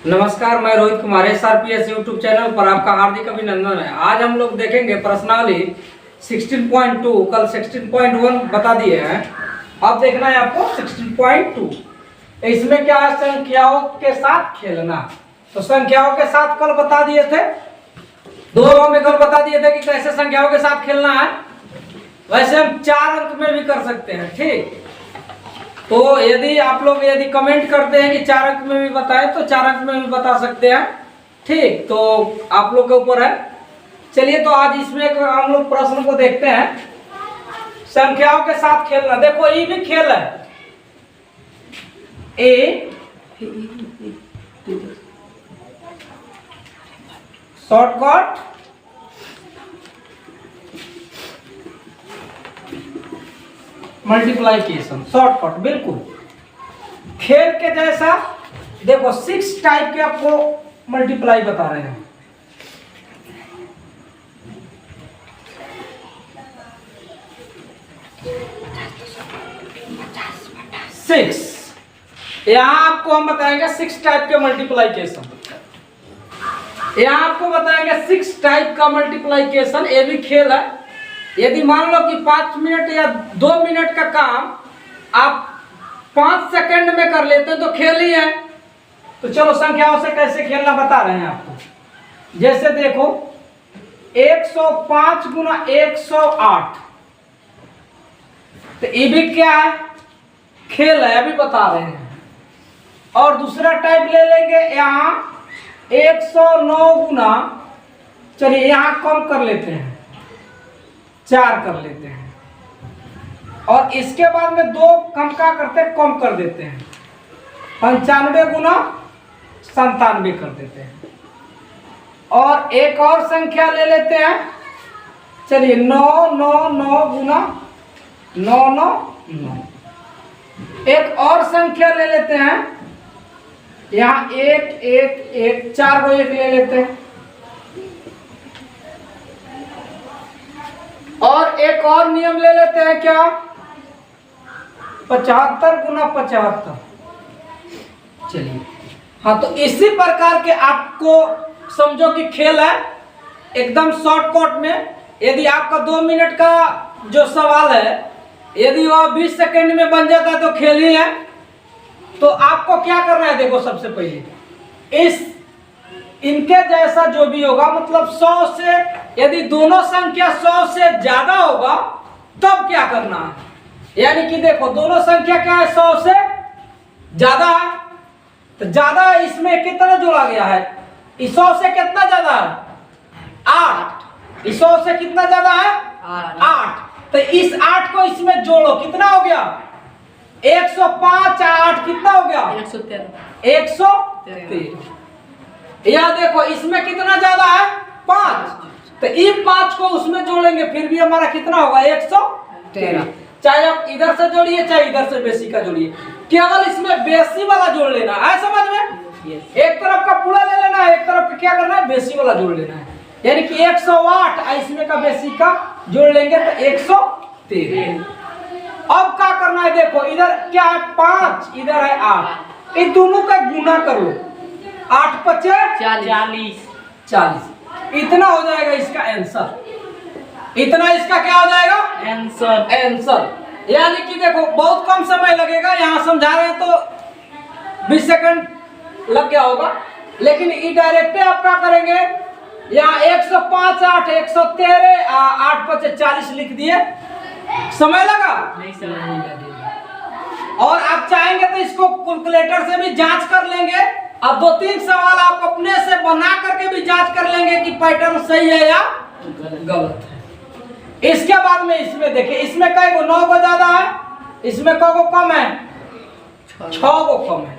नमस्कार, मैं Rohit Kumar SRPS YouTube channel पर आपका हार्दिक अभिनंदन है। आज हम लोग देखेंगे प्रश्नावली 16.2। कल 16.1 बता दिए हैं, अब देखना है आपको 16.2। इसमें क्या है, संख्याओं के साथ खेलना। तो संख्याओं के साथ कल बता दिए थे, दो भागों में कल बता दिए थे कि कैसे संख्याओं के साथ खेलना है। वैसे हम 4 अंक में भी कर सकते हैं, ठीक। तो यदि आप लोग कमेंट करते हैं कि 4 अंक में भी बताएं तो 4 अंक में भी बता सकते हैं, ठीक। तो आप लोग के ऊपर है। चलिए, तो आज इसमें हम लोग प्रश्न को देखते हैं, संख्याओं के साथ खेलना। देखो, ये भी खेल है। ए शॉर्टकट मल्टीप्लाइकेशन, शॉर्टकट बिल्कुल खेल के जैसा। देखो 6 टाइप के आपको मल्टीप्लाई बता रहे हैं। यहां आपको हम बताएंगे 6 टाइप के मल्टीप्लाइकेशन। यहां आपको बताएंगे 6 टाइप का मल्टीप्लाइकेशन। ये भी खेल है। यदि मान लो कि 5 मिनट या 2 मिनट का काम आप 5 सेकंड में कर लेते हैं तो खेल ही है। तो चलो संख्याओं से कैसे खेलना बता रहे हैं आपको। जैसे देखो 105 गुना 108, तो ये भी क्या है, खेल है, अभी बता रहे हैं। और दूसरा टाइप ले लेंगे, यहां 109 गुना, चलिए यहां कम कर लेते हैं, 4 कर लेते हैं। और इसके बाद में 2 कम का करते हैं, कम कर देते हैं, 95 गुना 97 कर देते हैं। और एक और संख्या ले लेते हैं, चलिए 999 गुना 999। एक और संख्या ले लेते हैं, यहाँ 1 1 1, 4 को 1 ले लेते हैं। और एक और नियम ले लेते हैं, क्या, 75 गुना 75। चलिए, हाँ, तो इसी प्रकार के आपको समझो कि खेल है एकदम शॉर्टकट में। यदि आपका 2 मिनट का जो सवाल है, यदि वह 20 सेकंड में बन जाता है तो खेल ही है। तो आपको क्या करना है, देखो सबसे पहले इनके जैसा जो भी होगा, मतलब 100 से, यदि दोनों संख्या 100 से ज्यादा होगा तब क्या करना है। यानी कि देखो दोनों संख्या क्या है, 100 से ज्यादा है, तो ज्यादा इसमें कितना जोड़ा गया है, 100 से कितना ज्यादा है, 8। 100 से कितना ज्यादा है, 8। तो इस 8 को इसमें जोड़ो, कितना हो गया, 105 8 कितना हो गया, 113। या देखो इसमें कितना ज्यादा है, 5, तो इन 5 को उसमें जोड़ेंगे फिर भी हमारा कितना होगा, 113। चाहे आप इधर से जोड़िए चाहे इधर से बेसी का जोड़िए, केवल इसमें बेसी वाला जोड़ लेना है, समझ में। एक तरफ का पूरा ले लेना है, एक तरफ का क्या करना है, बेसी वाला जोड़ लेना है। यानी कि 108 इसमें का बेसी का जोड़ लेंगे तो 113। अब क्या करना है, देखो इधर क्या है, 5, इधर है 8, इन दोनों का गुना कर लो, 8 5 40। इतना हो जाएगा इसका आंसर। इतना इसका क्या हो जाएगा, आंसर। यानी कि देखो बहुत कम समय लगेगा, यहाँ समझा रहे हैं तो 20 सेकंड लग गया होगा, लेकिन ये डायरेक्ट आप क्या करेंगे, यहाँ 105 8 113 8 5 40 लिख दिए, समय लगा नहीं, समय नहीं लगेगा। और आप चाहेंगे तो इसको कैलकुलेटर से भी जांच कर लेंगे। अब 2-3 सवाल आप अपने से बना करके भी जांच कर लेंगे कि पैटर्न सही है या गलत है। इसके बाद में इसमें देखिए, इसमें कई गो, 9 गो ज्यादा है, इसमें कई गो कम है, 6 गो कम है।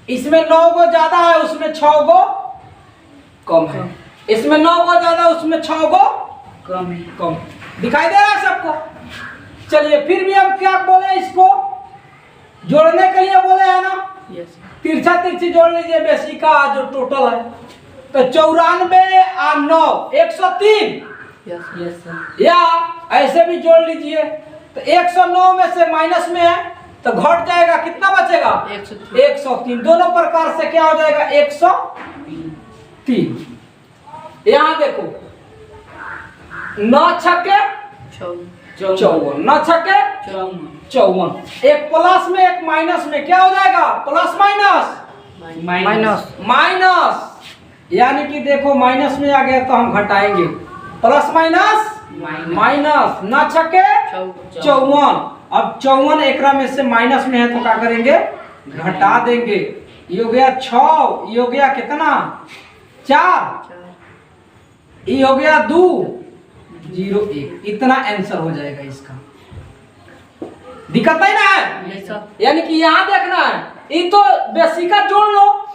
इसमें 9 गो ज्यादा है, उसमें 6 गो कम है। इसमें 9 गो ज्यादा, उसमें 6 गो कम। दिखाई दे रहा है सबको। चलिए, फिर भी हम क्या बोले, इसको जोड़ने के लिए बोले है ना, तिरछा तिरछी जोड़ लीजिए, बेसी का जो टोटल है, तो 94 और 9 103। या ऐसे भी जोड़ लीजिए, तो 109 में से माइनस में है तो तो घट जाएगा, कितना बचेगा 103। दोनों प्रकार से क्या हो जाएगा 103। यहां देखो 9 छक्के 54, 9 छक्के 54। एक प्लस में एक माइनस में क्या हो जाएगा, प्लस माइनस, यानी कि देखो माइनस में आ गया तो हम घटाएंगे, प्लस माइनस 9 छक्के 54। अब 54 एकरा में से माइनस में है तो क्या करेंगे, घटा देंगे। ये हो गया 6, ये हो गया कितना 4, ये हो गया 2, 0 1। इतना आंसर हो जाएगा इसका। दिक्कत नहीं ना है, यानी कि यहां देखना है, ये तो बेसिक का जोड़ लो,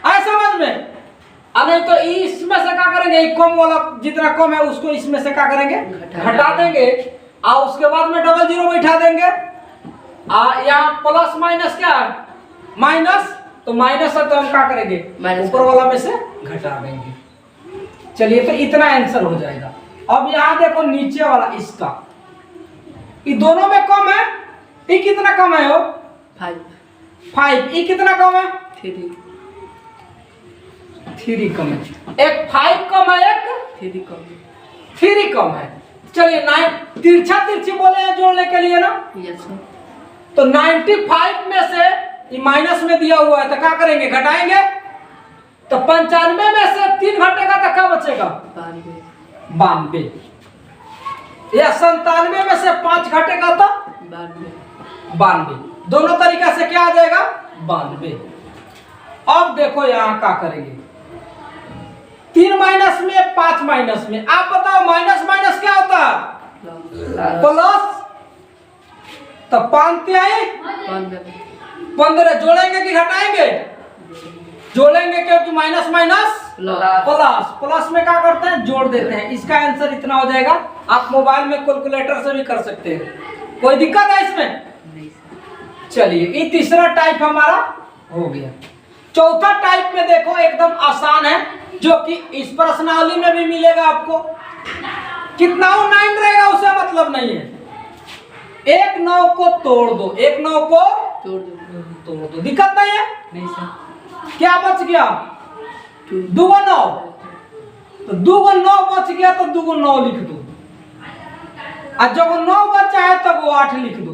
आए समझ में। नहीं तो इसमें से क्या करेंगे, कम वाला जितना कम है उसको इसमें से क्या करेंगे, घटा देंगे, और उसके बाद में डबल जीरो बैठा देंगे। यहाँ प्लस माइनस क्या है, माइनस, तो माइनस है तो हम क्या करेंगे, ऊपर वाला में से घटा देंगे। चलिए तो इतना आंसर हो जाएगा। अब यहाँ देखो नीचे वाला इसका, ये दोनों में कम है, ये कितना कम है, 5, ये कितना कम है, 3 कम है। एक 5 कम है, एक 3 कम है। चलिए 9 तिरछी बोले हैं जोड़ने के लिए ना, तो 95 में से ये माइनस में दिया हुआ है तो क्या करेंगे, घटाएंगे। तो 95 में से 3 घटेगा तो क्या बचेगा, 92। या 97 में से 5 घटेगा तो 92। दोनों तरीका से क्या आ जाएगा, 92। अब देखो यहाँ क्या करेंगे, 3 माइनस में 5 माइनस में, आप बताओ माइनस माइनस क्या होता है, प्लस। तो 5 15 जोड़ेंगे कि घटाएंगे, जोड़ेंगे, क्योंकि माइनस माइनस प्लस में क्या करते हैं, जोड़ देते हैं। इसका आंसर इतना हो जाएगा। आप मोबाइल में कैलकुलेटर से भी कर सकते हैं, कोई दिक्कत है इसमें। चलिए ये तीसरा टाइप हमारा हो गया। चौथा टाइप में देखो एकदम आसान है, जो कि इस प्रश्नावली में भी मिलेगा आपको। कितना 9 रहेगा उसे मतलब नहीं है, एक 9 को तोड़ दो, एक 9 को तोड़ दो, दिक्कत नहीं है। नहीं सर, क्या बच गया, 2 9, तो 2 9 बच गया, तो 2 9 लिख दो। और जब 9 बचा है तब वो 8 लिख दो।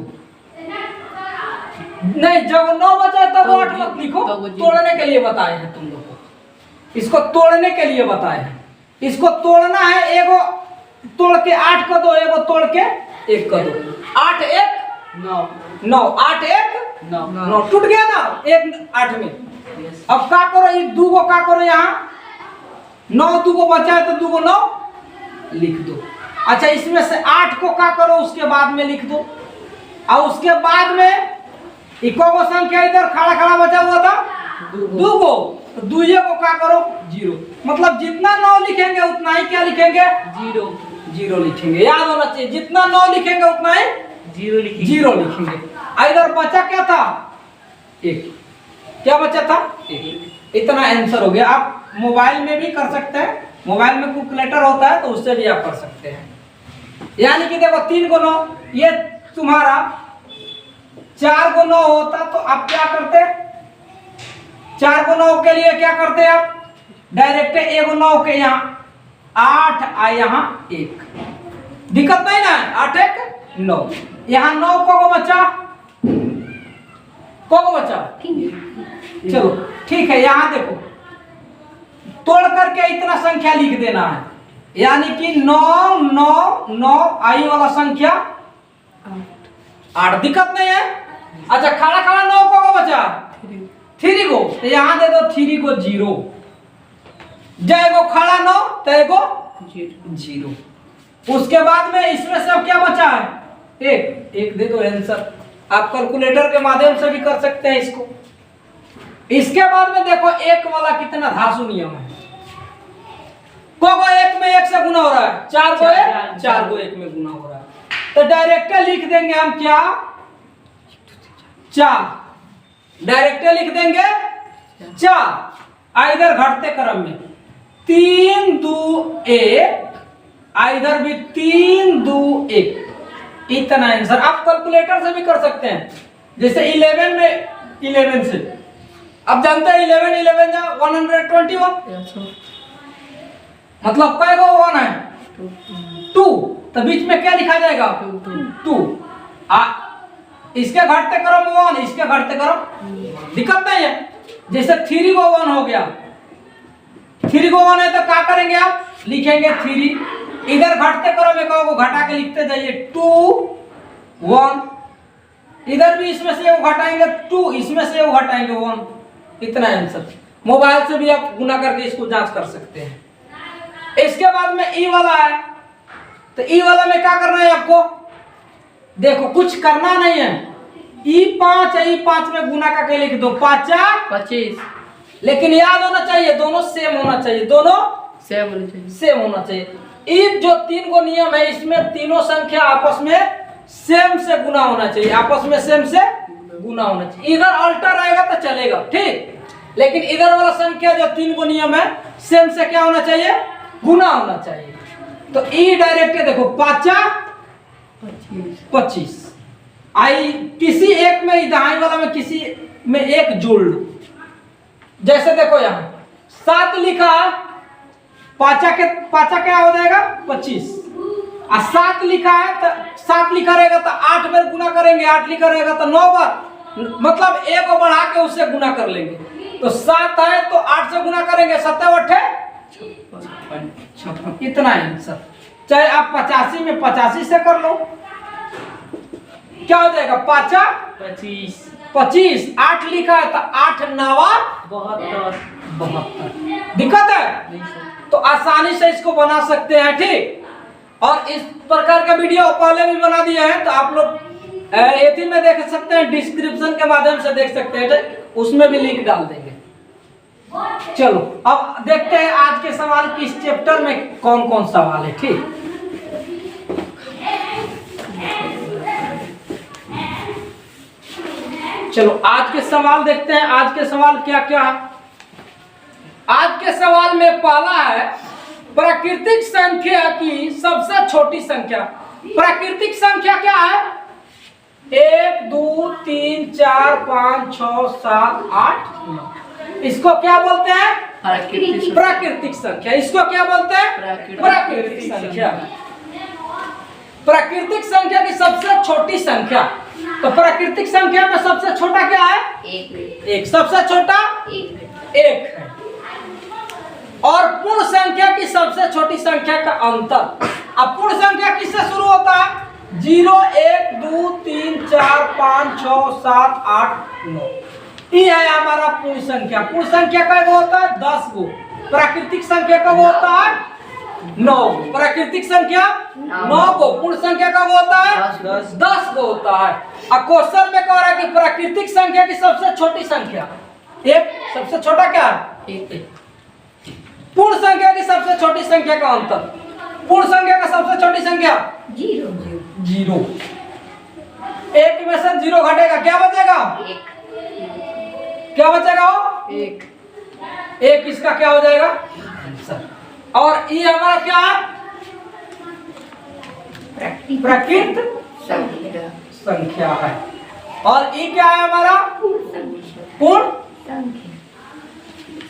नहीं, जब 9 बचा है तब 8 मत लिखो, तोड़ने के लिए बताए हैं तुम लोग को, इसको तोड़ने के लिए बताए हैं। इसको तोड़ना है, एगो तोड़ के 8 कर दो, एगो तोड़ के 1 कर दो। 8 1 9, 8 1 9, टूट गया ना 1 8 में। अब क्या करो, ये 2 को क्या करो, यहाँ 9 2 को बचा है तो 2 9 लिख दो। अच्छा, इसमें से 8 को क्या करो, उसके बाद में लिख दो। और उसके बाद में इको को संख्या इधर खड़ा खड़ा बचा हुआ था 2 को, तो 2 को क्या करो 0। मतलब जितना 9 लिखेंगे उतना ही क्या लिखेंगे, 0 लिखेंगे। याद होना चाहिए, जितना 9 लिखेंगे उतना ही 0 लिखेंगे। इधर बचा क्या था, 1। क्या बचा था, 1। इतना आंसर हो गया। आप मोबाइल में भी कर सकते हैं, मोबाइल में कैलकुलेटर होता है तो उससे भी आप कर सकते हैं। यानी कि देखो 3 को 9, ये तुम्हारा 4 को 9 होता तो आप क्या करते, 4 को 9 के लिए क्या करते आप, डायरेक्ट 1 9 के यहाँ 8 आ यहाँ 1, दिक्कत नहीं ना, 8 1 9। यहाँ 9 को बचा, चलो ठीक है। यहाँ देखो तोड़ करके इतना संख्या लिख देना है, यानी कि 9 9 9 आई वाला संख्या 8, दिक्कत नहीं है। अच्छा, खड़ा खड़ा 9 को बचा 3 को, तो यहाँ दे दो 3 को 0, जैगो खड़ा 9 तैगो 0। उसके बाद में इसमें सब क्या बचा है, 1 दे दो आंसर। आप कैलकुलेटर के माध्यम से भी कर सकते हैं इसको। इसके बाद में देखो 1 वाला कितना धांसू नियम है, को 1 में 1 से गुना हो रहा है, 4 को 1 में गुना हो रहा है, तो डायरेक्ट लिख देंगे हम क्या, 4 डायरेक्ट लिख देंगे 4। इधर घटते क्रम में 3 2 1, इधर भी 3 2 1, इतना आंसर। आप कैलकुलेटर से भी कर सकते हैं, जैसे 11 में 11 से, अब जानते हैं 11 11 जा 121, मतलब कै गो 1 है 2, तो बीच में क्या लिखा जाएगा 2। इसके घटते क्रम 1, इसके घटते क्रम, दिक्कत नहीं है। जैसे 3 को 1 हो गया, 3 को 1 है तो क्या करेंगे आप, लिखेंगे 3, इधर घटते क्रम में को घटा के लिखते जाइए 2 1, इधर भी इसमें से वो घटाएंगे 2, इसमें से वो घटाएंगे 1, इतना आंसर। मोबाइल से भी आप गुना करके इसको जांच कर सकते हैं। इसके बाद में ई वाला है, तो ई वाला में क्या करना है आपको, देखो कुछ करना नहीं है, ई5 है, ई5 में गुना करके लिख दो 5 25, लेकिन याद होना चाहिए दोनों सेम होना चाहिए, दोनों सेम होना चाहिए। ई जो 3 को नियम है, इसमें तीनों संख्या आपस में सेम से गुना होना चाहिए, आपस में सेम से गुना होना चाहिए। इधर अल्टर रहेगा तो चलेगा, ठीक, लेकिन इधर वाला संख्या जो 3 को नियम है, सेम से क्या होना चाहिए, गुना होना चाहिए। तो ई डायरेक्ट देखो 5 25, आई किसी एक में, दाएं वाला में किसी में एक जोड़ लो। जैसे देखो यहाँ 7 लिखा, 5 क्या हो जाएगा 25, और 7 लिखा है तो 7 लिखा रहेगा तो 8 बार गुना करेंगे, 8 लिखा रहेगा तो 9 बार, मतलब 1 को बढ़ा के उससे गुना कर लेंगे। तो 7 है तो 8 से गुना करेंगे, 7 8 56, इतना आंसर। चाहे आप 85 में 85 से कर लो, क्या हो जाएगा 5 25, 8 लिखा है तो 8 9 72, दिक्कत है तो आसानी से इसको बना सकते हैं, ठीक। और इस प्रकार का वीडियो पहले भी बना दिया है, तो आप लोग एथी में देख सकते हैं, डिस्क्रिप्शन के माध्यम से देख सकते हैं, उसमें भी लिंक डाल देंगे। चलो अब देखते हैं आज के सवाल किस चैप्टर में कौन कौन सवाल है, ठीक। चलो आज के सवाल देखते हैं, आज के सवाल क्या क्या है। आज के सवाल में पहला है प्राकृतिक संख्या की सबसे छोटी संख्या। प्राकृतिक संख्या क्या है, 1 2 3 4 5 6 7 8 9, इसको क्या बोलते हैं प्राकृतिक संख्या। इसको क्या बोलते हैं प्राकृतिक संख्या। प्राकृतिक संख्या की सबसे छोटी संख्या, तो प्राकृतिक संख्या में सबसे छोटा क्या है, एक, सबसे छोटा एक है। और पूर्ण संख्या की सबसे छोटी संख्या का अंतर। अब पूर्ण संख्या किससे शुरू होता है, 0 1 2 3 4 5 6 7 8 9, ये है हमारा पूर्ण संख्या। पूर्ण संख्या का वो होता है 10 गो, प्राकृतिक संख्या का वो होता है 9 गो। प्राकृतिक संख्या 9 गो, पूर्ण संख्या का वो होता है 10 गो होता है। अब क्वेश्चन में कह रहा है कि प्राकृतिक संख्या की सबसे छोटी संख्या एक, सबसे छोटा क्या है एक। पूर्ण संख्या की सबसे छोटी संख्या का अंतर। पूर्ण संख्या का सबसे छोटी संख्या 0। एक में से 0 घटेगा, क्या बचेगा क्या बचेगा एक, इसका क्या हो जाएगा आंसर। और ये हमारा क्या है प्राकृतिक संख्या है। और ये क्या है हमारा पूर्ण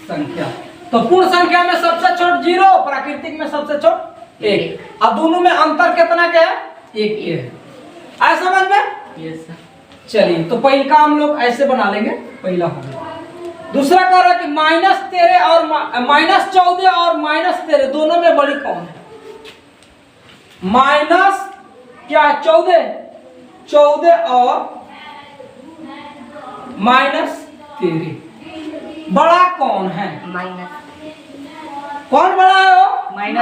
संख्या। तो पूर्ण संख्या में सबसे छोट 0, प्राकृतिक में सबसे छोट 1। अब दोनों में अंतर कितना क्या है, 1 के है। आया समझ में? Yes sir. चलिए तो पहले का हम लोग ऐसे बना लेंगे, पहला हो गया। दूसरा कह रहा है कि -13 और -14 और -13 दोनों में बड़ी कौन है। माइनस क्या 14 और -13 बड़ा कौन है, कौन बड़ा है वो -13।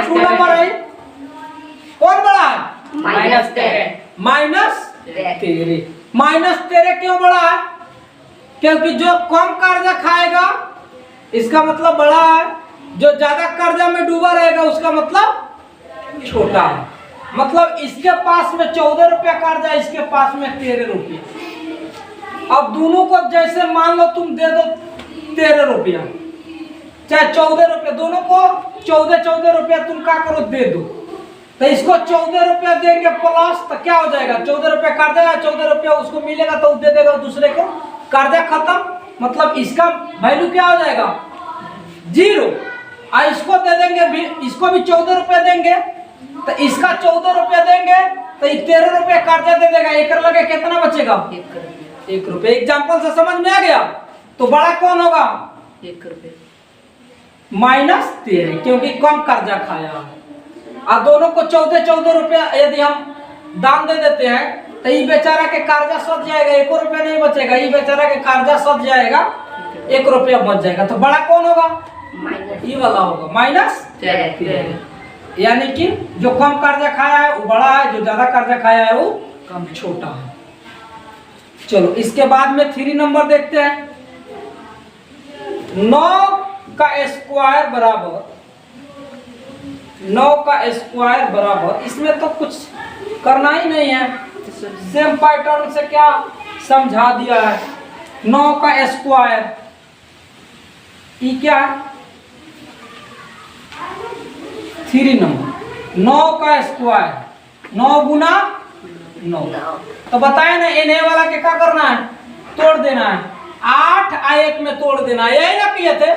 कौन बड़ा है -13 क्यों बड़ा है, क्योंकि जो कम कर्जा खाएगा इसका मतलब बड़ा है, जो ज्यादा कर्जा में डूबा रहेगा उसका मतलब छोटा है। मतलब इसके पास में 14 रुपया कर्जा, इसके पास में 13 रुपया। अब दोनों को जैसे मान लो तुम दे दो 13 रुपया चाहे 14 रुपया, दोनों को 14 रुपया तुम क्या करो दे दो, तो इसको 14 रुपया देंगे प्लस, तो क्या हो जाएगा 14 रुपया कर्जा है, 14 रुपया उसको मिलेगा तो दे देगा दूसरे को, कर्जा खत्म। मतलब इसका वैल्यू क्या हो जाएगा 0। और इसको दे देंगे भी, इसको भी 14 रुपया देंगे, तो इसका 14 रुपया देंगे तो 13 रुपया कर्जा दे देगा। एक लगे कितना बचेगा 1 रुपया। एग्जाम्पल से समझ में आ गया। तो बड़ा कौन होगा 1 रुपया -13, क्योंकि कम कर्जा खाया। और दोनों को 14 रुपया यदि हम दाम दे देते हैं तो ये बेचारा के कर्जा सद जाएगा, 1 रुपया नहीं बचेगा। ये बेचारा के कर्जा सद जाएगा, 1 रुपया बच जाएगा। तो बड़ा कौन होगा ये वाला होगा -13। यानी कि जो कम कर्जा खाया है वो बड़ा है, जो ज्यादा कर्जा खाया है वो कम छोटा है। चलो इसके बाद में 3 नंबर देखते हैं। 9 का स्क्वायर बराबर 9 का स्क्वायर बराबर, इसमें तो कुछ करना ही नहीं है, सेम पैटर्न से क्या समझा दिया है। 9 का स्क्वायर ये क्या है 3 नंबर। 9 का स्क्वायर 9 गुना 9, तो बताए ना इन्हें वाला के क्या करना है तोड़ देना है। 8 और 1 में तोड़ देना है, यही ना किए थे।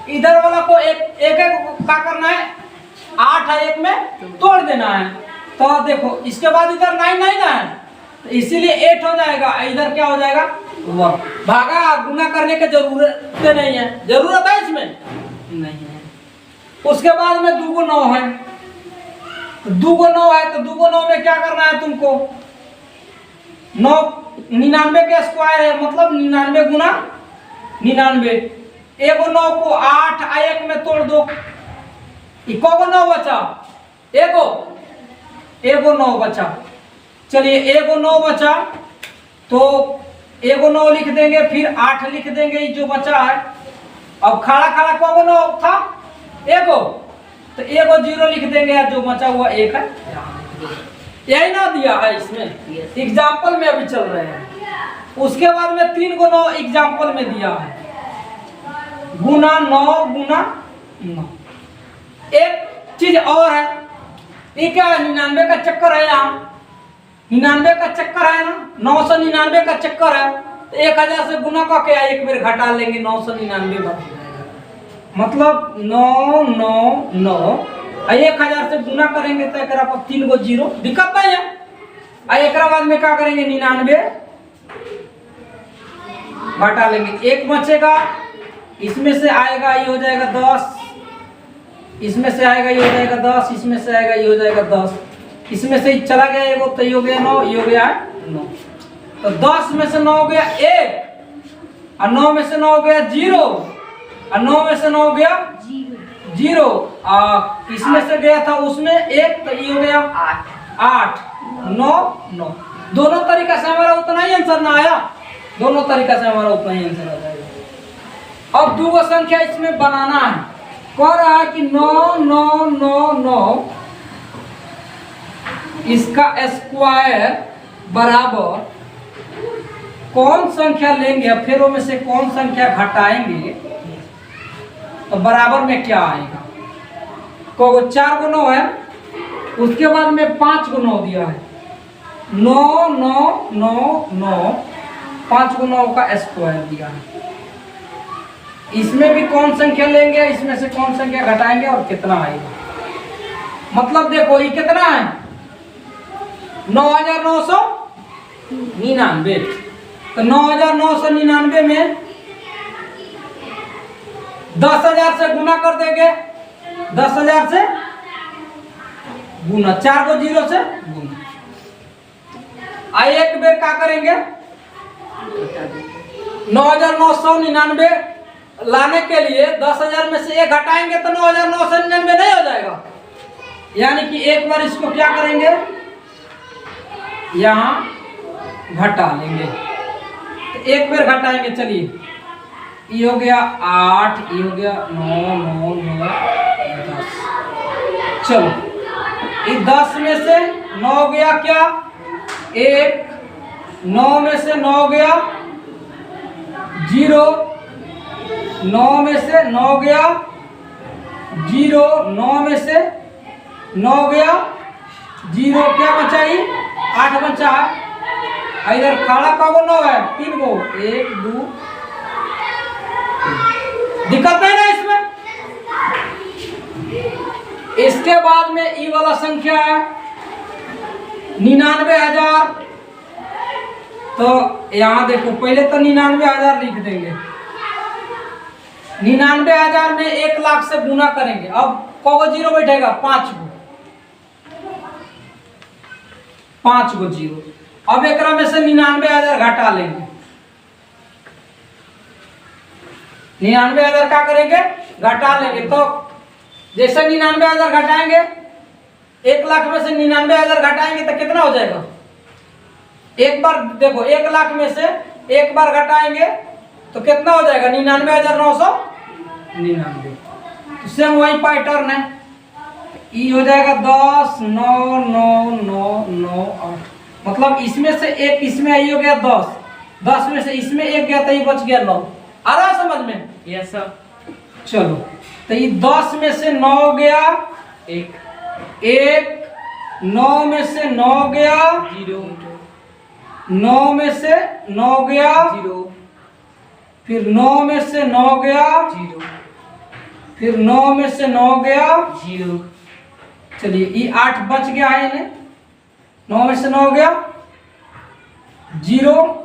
इधर वाला को एक क्या करना है 8 और 1 में तोड़ देना है। तो देखो इसके बाद इधर 9 9 है, तो इसीलिए 8 हो जाएगा। इधर क्या हो जाएगा 1। भागा गुना करने की जरूरत नहीं है, जरूरत है इसमें नहीं है। उसके बाद में 2 को 9 है, 2 को 9 है, तो 2 को 9 में क्या करना है तुमको 9 99 के स्क्वायर है, मतलब 99 गुना 99। 1 9 को 8 और 1 में तोड़ दो, इको को 9 बचा, 1 9 बचा। चलिए 1 9 बचा, तो 1 9 लिख देंगे, फिर 8 लिख देंगे, ये जो बचा है। अब खड़ा खड़ा को 9 था 1, तो 1 0 लिख देंगे, जो बचा हुआ 1 है। यही ना दिया है इसमें एग्जाम्पल में अभी चल रहे हैं। उसके बाद में 3 को 9 एग्जाम्पल में दिया है, गुना 9 गुना 9। एक चीज और है, ये क्या है 99 का चक्कर है। यहाँ 99 का चक्कर है ना, 999 का चक्कर है। तो 1000 से गुना करके एक बेर घटा लेंगे, 999 बच जाएगा। मतलब 9 9 9 और 1000 से गुना करेंगे तो एक 3 को 0 दिक्कत नहीं है। और एक बाद में क्या करेंगे 99 घटा लेंगे, 1 बचेगा। इसमें से आएगा ये हो जाएगा 10, इसमें से आएगा ये हो जाएगा 10, इसमें से आएगा ये हो जाएगा 10, इसमें से चला गया एगो, तो ये हो गया 9, ये हो गया 9। तो 10 में से 9 हो गया 1, और 9 में से 9 हो गया 0, और 9 में से 9 हो गया 0, और इसमें से गया था उसमें 1, तो ये हो गया 8 9 9। दोनों तरीका से हमारा उतना ही आंसर ना आया, दोनों तरीका से हमारा उतना ही आंसर आ जाएगा। अब 2 संख्या इसमें बनाना है। कह रहा है कि 9 9 9 9 इसका स्क्वायर बराबर कौन संख्या लेंगे, फिर में से कौन संख्या घटाएंगे तो बराबर में क्या आएगा। को 4 को 9 है, उसके बाद में 5 को 9 दिया है, 9 9 9 9 5 को 9 का स्क्वायर दिया है। इसमें भी कौन संख्या लेंगे, इसमें से कौन संख्या घटाएंगे और कितना आएगा। मतलब देखो ये कितना है 9999, तो 9999 में 10,000 से गुना कर देंगे, 10,000 से गुना, 4 को 0 से गुना। एक बेर क्या करेंगे 9999 लाने के लिए 10,000 में से 1 घटाएंगे तो 9999 नहीं हो जाएगा। यानी कि एक बार इसको क्या करेंगे यहाँ घटा लेंगे, तो एक बार घटाएंगे। चलिए ये हो गया 8, ये हो गया 9 9 9 10। चलो ये 10 में से 9 गया क्या 1, 9 में से 9 गया 0, 9 में से 9 गया 0, 9 में से 9 गया 0 क्या बचा ही 8 बचा है। इधर खड़ा का वो 9 है 3 गो 1 2 दिक्कत है ना इसमें। इसके बाद में ई वाला संख्या है 99,000। तो यहाँ देखो पहले तो 99,000 लिख देंगे। 99,000 में 1 लाख से गुना करेंगे। अब कौगो जीरो बैठेगा 5 गो जीरो। अब एक में से 99,000 घटा लेंगे। 99,000 क्या करेंगे घटा लेंगे। तो जैसे 99,000 घटाएंगे 1 लाख में से 99,000 घटाएंगे तो कितना हो जाएगा। एक बार देखो 1 लाख में से एक बार घटाएंगे तो कितना हो जाएगा 99,999। तो सेम वही पैटर्न है। ई हो जाएगा 10 9 9 9 9 8। मतलब इसमें से एक इसमें आई हो गया 10 में से इसमें एक गया तो ये बच गया 9। आ रहा समझ में। Yes sir. चलो तो ये 10 में से 9 गया 1 9 में से 9 गया 0 9 में से 9 गया 0 फिर 9 में से 9 गया 0 फिर 9 में से 9 गया 0। चलिए ये 8 बच गया है इन्हें। 9 में से 9 गया 0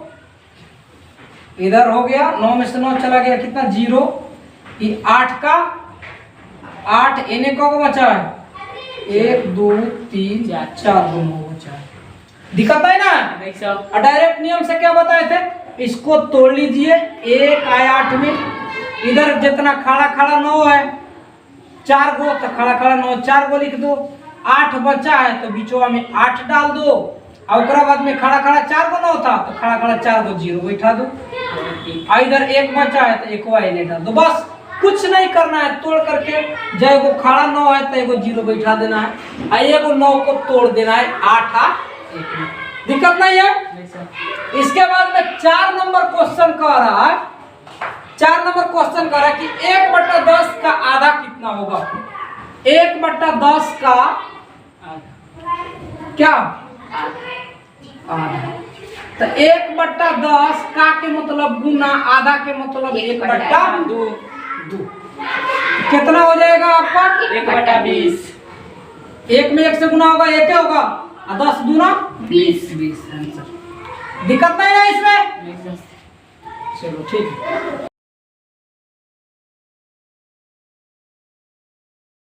इधर हो गया। 9 में से 9 चला गया कितना 0। ये 8 का 8 इन्हें को बचा है 1 2 3 4 दोनों बचा है। दिक्कत है ना। नहीं सर। डायरेक्ट नियम से क्या बताए थे इसको तोड़ लीजिए। 1 आया 8 में इधर जितना खड़ा खड़ा 9 है 4 गो तो खड़ा खड़ा 9 4 गो लिख दो। 8 बचा है तो बीचवा में 8 डाल दो और उसके बाद में खड़ा खड़ा 4 गो 9 था तो खड़ा खड़ा 4 गो 0 बैठा दो। इधर 1 बचा है तो 1 वाई डाल दो। बस कुछ नहीं करना है। तोड़ करके जब एगो खड़ा 9 है तो एगो 0 बैठा देना है और एगो 9 को तोड़ देना है 8 1 में। दिक्कत नहीं है। नहीं सर। इसके बाद में 4 नंबर क्वेश्चन कह रहा है। 4 नंबर क्वेश्चन कह रहा है कि 1/10 का आधा कितना होगा। 1/10 का क्या आधा। तो 1/10 का के मतलब गुना आधा के मतलब 1/2। कितना हो जाएगा आपका 1/20। 1 में 1 से गुना होगा 1 होगा और 10 दूना 20 आंसर। दिक्कत नहीं है इसमें। नहीं सर। चलो ठीक है।